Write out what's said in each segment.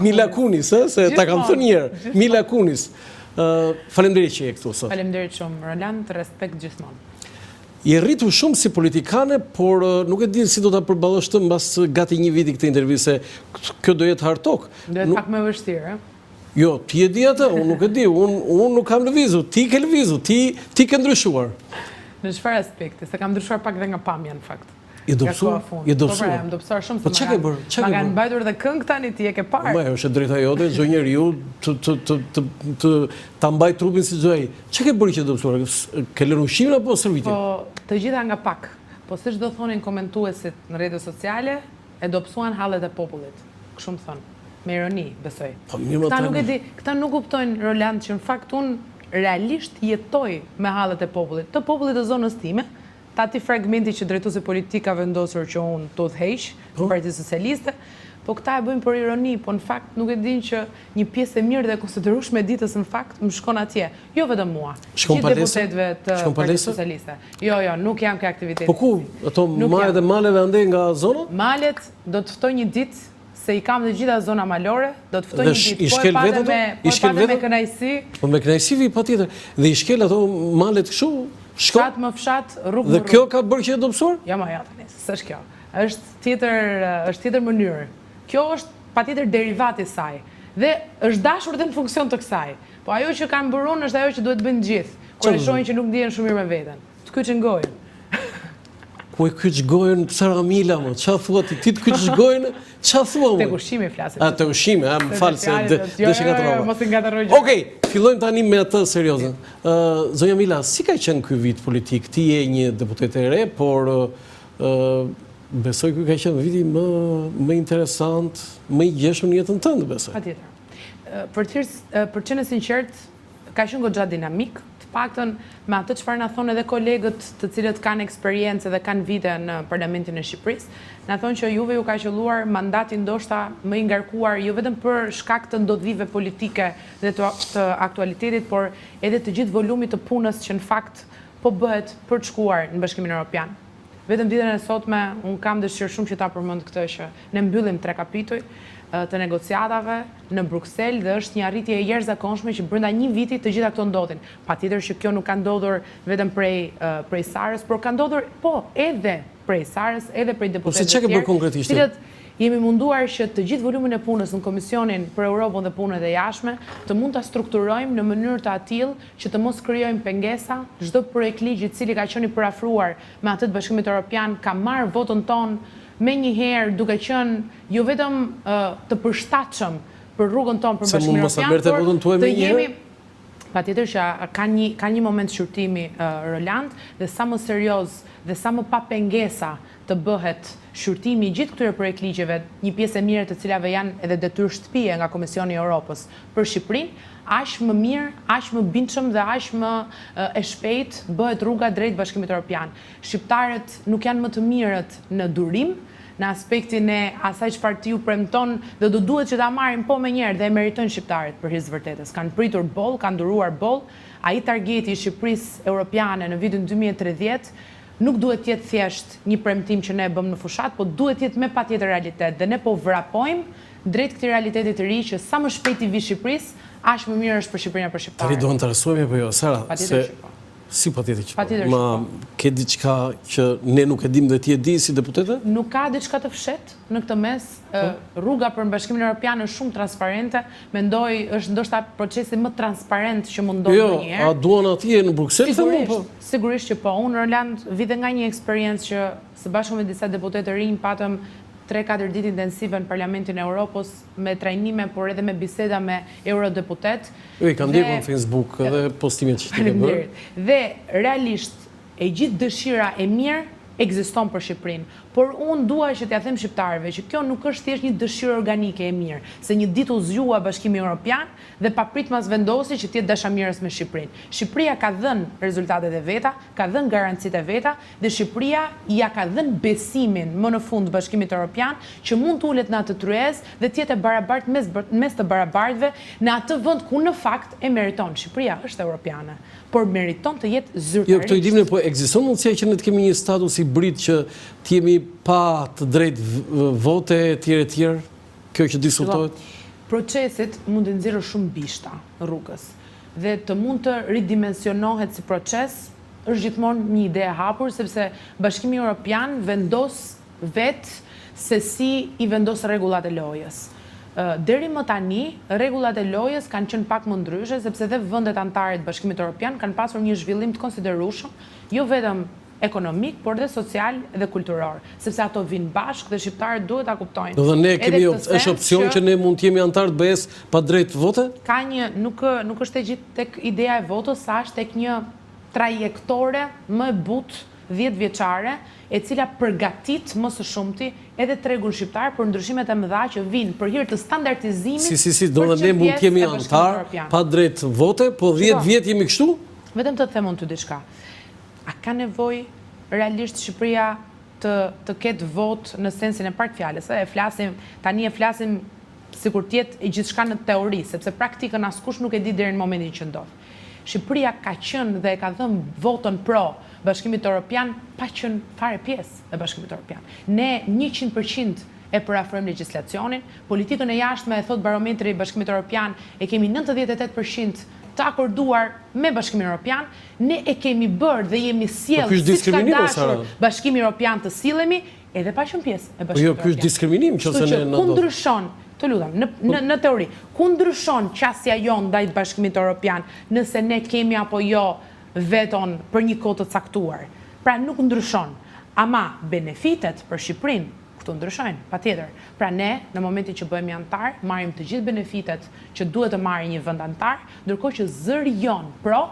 Mila Kunis, se ta kam thënë njerë. Mila Kunis. Faleminderit që je këtu sot. Faleminderit shumë, Roland, respekt gjithmonë. Je rritur shumë si politikane, por nuk e di si do ta përballosh të mbas gati një viti këtë intervistë, se kjo do jetë hard talk. Do jetë pak më vështirë, Jo, ti e di atë, unë nuk e di, unë nuk kam lëvizur, ti ke lëvizur, ti ke ndryshuar. Në çfarë aspekti? Se kam ndryshuar pak dhe nga pamja në fakt. Je dobësuar? Je dobësuar? Jam dobësuar shumë. Po çka ke bërë? Ma kanë mbajtur dhe këngë tani, ti e ke parë. Ma, është e drejta jote, çdo njeriu ta mbaj trupin si çdo ai. Çka ke bërë që dobësuar? Ke lënë ushqimin apo servitin? Po, të gjitha nga pak. Po siç do thonin komentuesit në rrjetet sociale, e dobësuan hallet e popullit. Kështu më thon. Me ironi, besoj. Këta nuk kuptojnë, Roland, që në fakt unë realisht jetoj me hallet e popullit. Të popullit të zonës time, ta ati fragmenti që drejtuesi politik ka vendosur që unë të udhëheq, në Partisë Socialiste, po këta e bëjmë për ironi, po në fakt nuk e din që një pjesë e mirë dhe konsiderueshme e ditës në fakt më shkon atje. Jo vetëm mua, Shkon gjithë deputetëve të Partisë Socialiste. Jo, nuk jam këtë aktivitet. Po ku? Ato malet e maleve ande nga zona? Malet do të ftoj një ditë, se i kam dhe gjitha zona malore, do të ftoj një ditë, po e pate me kënaqësi. Po me kënaqësi vi patjetër. Dhe i shkel ato malet kështu, shko. Fshat më fshat, rrugë më rrugë. Dhe kjo ka bërë që e dobësuar? Ja, ma ja tani, s'është kjo. Është tjetër mënyrë. Kjo është patjetër derivati i saj. Dhe është dashur dhe në funksion të kësaj. Po ajo që kanë bërë unë është ajo që duhet bëjnë gjithë. Kur e shohin që nuk ndihen shumë mirë me veten. Të kyçin gojën. Ku e kyç gojën Sara Mila, më, qa thua ti të kyç gojën, qa thua më? Te ushqimi flasim. Te ushqimi, më falë se dëshë nga të roba. Mos i ngatroj. Okej, fillojmë tani me atë serioze. Zonja Mila, si ka qenë ky vit politik? Ti je një deputete e re, por besoj ky ka qenë viti më interesant, më i gjeshëm në jetën tënde, besoj. Patjetër. Për qenë sinqert, ka qenë goxha dinamik. Paktën me atë çfarë na thonë edhe kolegët të cilët kanë eksperiencë dhe kanë vite në Parlamentin e Shqipërisë, na thonë që juve ju ka qelluar mandati ndoshta më i ngarkuar jo vetëm për shkak të ndodhive politike dhe të aktualitetit, por edhe të gjithë volumit të punës që në fakt po bëhet për të shkuar në Bashkimin Evropian. Vetëm ditën e sotme unë kam dëshirë shumë që ta përmend këtë që ne mbyllim 3 kapituj të negociatave në Bruksel dhe është një arritje e jashtëzakonshme që brenda një viti të gjitha këto ndodhin. Patjetër që kjo nuk ka ndodhur vetëm prej Sarës, por ka ndodhur edhe prej Sarës, edhe prej deputetëve. Po se çka ke bërë konkretisht? Cilët jemi munduar që të gjithë volumin e punës në Komisionin për Europën dhe Punët e Jashtme të mund ta strukturojmë në mënyrë të tillë që të mos krijojmë pengesa. Çdo projekt ligji i cili ka qenë i parafruar me atë të Bashkimit Evropian ka marrë votën tonë me njëherë duke qenë jo vetëm të përshtatshëm për rrugën tonë për Bashkimin Evropian, por të jemi patjetër që ka një moment shqyrtimi, Roland, dhe sa më serioz dhe sa më pa pengesa të bëhet shqyrtimi i gjithë këtyre projekt ligjeve, një pjesë e mirë të cilave janë edhe detyrë shtëpie nga Komisioni i Europës për Shqipërinë, aq më mirë, aq më bindshëm dhe aq më e shpejt bëhet rruga drejt Bashkimit Evropian. Shqiptarët nuk janë më të mirët në durim, në aspektin e asaj çfarë ti u premton dhe do duhet që ta marrin po me njerë dhe e meritojnë shqiptarët për hir të vërtetës. Kanë pritur boll, kanë duruar boll. Ai targeti i Shqipërisë europiane në vitin 2030 nuk duhet të jetë thjesht një premtim që ne e bëm në fushat, po duhet të jetë me patjetër realitet dhe ne po vrapojmë drejt këtij realiteti të ri që sa më shpejt i vi Shqipërisë, aq më mirë është për Shqipërinë e për shqiptarët. Tani do të interesohemi apo jo, Sara? Si patjetër që po? Ma ke diçka që ne nuk e dim dhe ti e di si deputete? Nuk ka diçka të fshet në këtë mes. Rruga për Bashkimin Evropian është shumë transparente. Mendoj është ndoshta procesi më transparent që mund ndodhë ndonjëherë. Jo, a duan atje në Bruksel? Sigurisht që po. Unë, Roland, vite nga një eksperiencë që së bashku me disa deputetë rinj patëm 3-4 ditë intensive në Parlamentin e Europës me trajnime, por edhe me biseda me eurodeputet. I kam ndjekur në Facebook edhe postimet që ti ke bërë. Dhe realisht e gjithë dëshira e mirë ekziston për Shqipërinë. Por unë dua që t'ia them shqiptarëve që kjo nuk është thjesht një dëshirë organike e mirë, se një ditë u zgjua Bashkimi Evropian dhe papritmas vendosi që të jetë dashamirës me Shqipërinë. Shqipëria ka dhënë rezultatet e veta, ka dhënë garancitë e veta dhe Shqipëria ja ka dhënë besimin më në fund Bashkimit Evropian që mund të ulet në atë tryezë dhe të jetë e barabartë mes të barabartëve në atë vend ku në fakt e meriton. Shqipëria është europiane, por meriton të jetë zyrtarisht. Jo, këto i dimne, po ekziston mundësia që ne të kemi një status hibrid që të jemi pa të drejt vote etj. Kjo që diskutohet? procesit mund të nxjerrë shumë bishta rrugës dhe të mund të ridimensionohet si proces është gjithmonë një ide e hapur, sepse Bashkimi Evropian vendos vetë se si i vendos rregullat e lojës. Deri më tani, rregullat e lojës kanë qenë pak më ndryshe, sepse dhe vendet anëtare të Bashkimit Evropian kanë pasur një zhvillim të konsiderueshëm, jo vetëm ekonomik, por dhe social dhe kulturor, sepse ato vinë bashkë dhe shqiptarët duhet ta kuptojnë. Do dhe ne kemi është opsion që ne mund të jemi antar të BE-s pa drejt vote? Ka një, nuk është e gjithë tek ideja e votës, sa është tek një trajektore më e butë 10 vjeçare, e cila përgatit më së shumti edhe tregun shqiptar për ndryshimet e mëdha që vinë për hir të standardizimit. Si, do dhe ne mund të jemi antar pa drejt vote, po 10 vjet jemi kështu? Vetëm të them unë ty diçka. A ka nevojë realisht Shqipëria të ketë vot në sensin e parë të fjalës? Tani e flasim sikur të jetë gjithçka në teori, sepse praktikën askush nuk e di deri në momentin që ndodh. Shqipëria ka qenë dhe e ka dhënë votën pro Bashkimit Evropian pa qenë fare pjesë e Bashkimit Evropian. Ne 100% e përafrojmë legjislacionin, politikën e jashtme e thot barometri i Bashkimit Evropian e kemi 98% të akorduar me Bashkimin Evropian, ne e kemi bërë dhe jemi sjellë siç ka dashur Bashkimi Evropian të sillemi edhe pa qenë pjesë e Bashkimit Evropian. Po jo, ky është diskriminim që ne ku ndryshon, të lutem, në teori, ku ndryshon qasja jon ndaj Bashkimit Evropian nëse ne kemi apo jo veton për një kohë të caktuar. Pra nuk ndryshon, ama benefitet për Shqipërinë këtu ndryshojnë, patjetër. Pra ne, në momentin që bëhemi antar, marrim të gjithë benefitet që duhet të marrë një vend antar, ndërkohë që zëri jon pro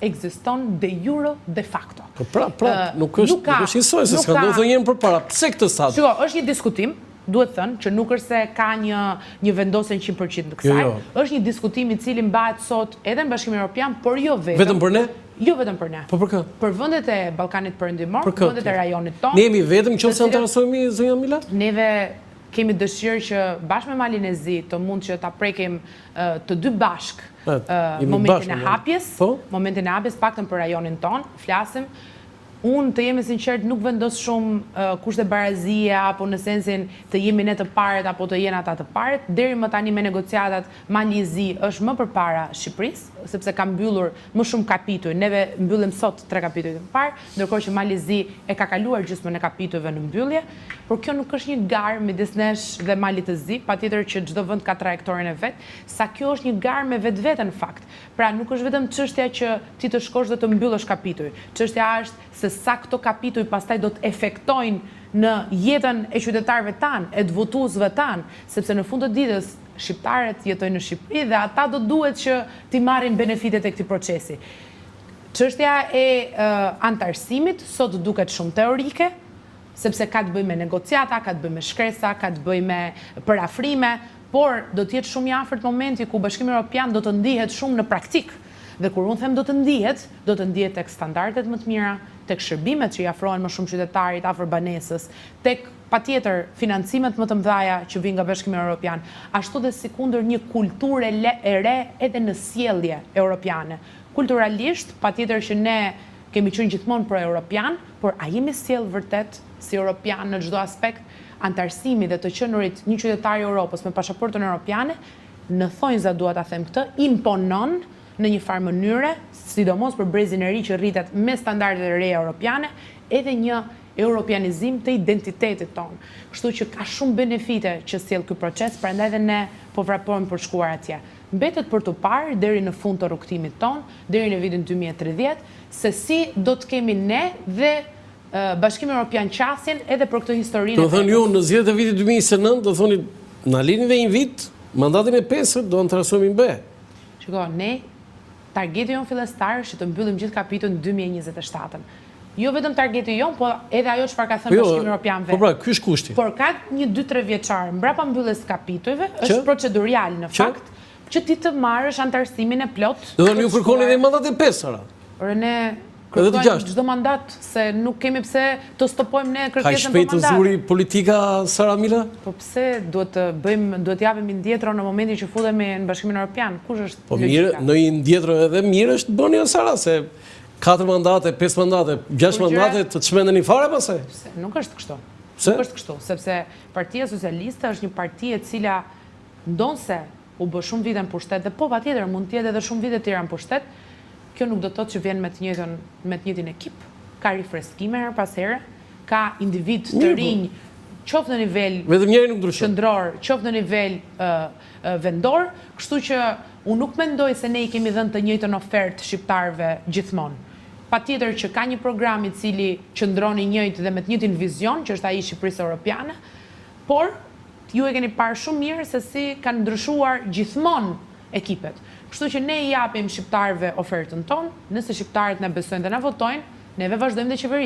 ekziston de jure de facto. Pra, nuk është njësoj se s'ka ndodhur njëherë përpara. Pse këtë stad? Shiko, është një diskutim, duhet thënë që nuk është se ka një vendosje 100% të kësaj. Është një diskutim i cili mbahet sot edhe në Bashkimin Evropian, por jo vetëm. Vetëm për ne? Jo vetëm për ne. Po për kë? Për vendet e Ballkanit Perëndimor, për vendet e rajonit tonë. Ne jemi vetëm nëse interesohemi, zonja Mila? Neve kemi dëshirë që bashkë me Malin e Zi të mund që ta prekim të dy bashk momentin e hapjes, paktën për rajonin tonë, flasim. Unë të jemi sinqert nuk vendos shumë kushte barazie apo në sensin të jemi ne të parët apo të jenë ata të parët. Deri më tani me negociatat Mali i Zi është më përpara Shqipërisë, sepse ka mbyllur më shumë kapituj. Neve mbyllim sot 3 kapituj të parë, ndërkohë që Mali i Zi e ka kaluar gjysmën e kapitujve në mbyllje, por kjo nuk është një garë midis nesh dhe Malit të Zi, patjetër që çdo vend ka trajektorin e vet, sa kjo është një garë me vetveten në fakt. Pra nuk është vetëm çështja që ti të shkosh dhe të mbyllësh kapituj. Çështja është se sa këto kapituj pastaj do të efektojnë në jetën e qytetarëve tanë, e të votuesve tanë, sepse në fund të ditës shqiptarët jetojnë në Shqipëri dhe ata do duhet që t'i marrin benefitet e këtij procesi. Çështja e antarësimit sot duket shumë teorike, sepse ka të bëjë me negociata, ka të bëjë me shkresa, ka të bëjë me përafrime, por do të jetë shumë i afërt momenti ku Bashkimi Evropian do të ndihet shumë në praktik. Dhe kur unë them do të ndihet tek standardet më të mira, tek shërbimet që i afrohen më shumë qytetarit afër banesës, tek patjetër financimet më të mëdha që vijnë nga Bashkimi Evropian, ashtu dhe sikundër një kulturë e re edhe në sjellje europiane. Kulturalisht, patjetër që ne kemi qenë gjithmonë pro-europian, por a jemi sjell vërtet si europian në çdo aspekt? Antarësimi dhe të qenurit një qytetar i Europës me pasaportën europiane, në thonjza dua ta them këtë, imponon në një farë mënyre, sidomos për brezin e ri që rritet me standardet e reja europiane, edhe një europianizim të identitetit tonë. Kështu që ka shumë benefite që sjell ky proces, prandaj edhe ne po vrapojmë për shkuar atje. Mbetet për të parë deri në fund të rrugtimit tonë, deri në vitin 2030, se si do të kemi ne dhe Bashkimi Evropian qasjen edhe për këtë historinë. Do thënë ju në zgjedhjet e vitit 2029 do thoni na lini dhe një vit, mandatin e 5 do antarësohemi në BE. Shiko, ne targeti jon fillestar është që të mbyllim gjithë kapitullin 2027. Jo vetëm targeti jon, po edhe ajo çfarë ka thënë Bashkimi Evropian vetë. Po pra, ky është kushti. Por ka një 2-3 vjeçar mbrapa mbylljes kapitujve, është procedurial në fakt, që ti të marrësh antarësimin e plot. Do thënë ju kërkoni edhe mandatin 5 ara. Ne kërkojmë çdo mandat, se nuk kemi pse të stopojmë ne kërkesën për mandat. Ka shpejt të zuri politika Sara Mila? Po pse duhet të japim ndjetro në momentin që futemi në Bashkimin Evropian? Kush është logjika? Po mirë, në një ndjetro edhe mirë është bëni Sara, se 4 mandate, 5 mandate, 6 mandate të çmendeni fare pastaj? Nuk është kështu. Nuk është kështu, sepse Partia Socialiste është një parti e cila ndonse u bë shumë vite në pushtet, dhe po patjetër mund të jetë edhe shumë vite tjera në pushtet, kjo nuk do të thotë që vjen me të njëjtin ekip, ka rifreskime her pas here, ka individ të rinj, qoftë në nivel vetëm njëri nuk ndryshon. qendror, qoftë në nivel vendor, kështu që unë nuk mendoj se ne i kemi dhënë të njëjtën ofertë shqiptarëve gjithmonë. Patjetër që ka një program i cili qëndron i njëjtë dhe me të njëjtin vizion, që është ai i Shqipërisë Europiane, por ju e keni parë shumë mirë se si kanë ndryshuar gjithmonë ekipet. Kështu që ne i japim shqiptarëve ofertën tonë, nëse shqiptarët na besojnë dhe na votojnë, neve vazhdojmë të qeverisë.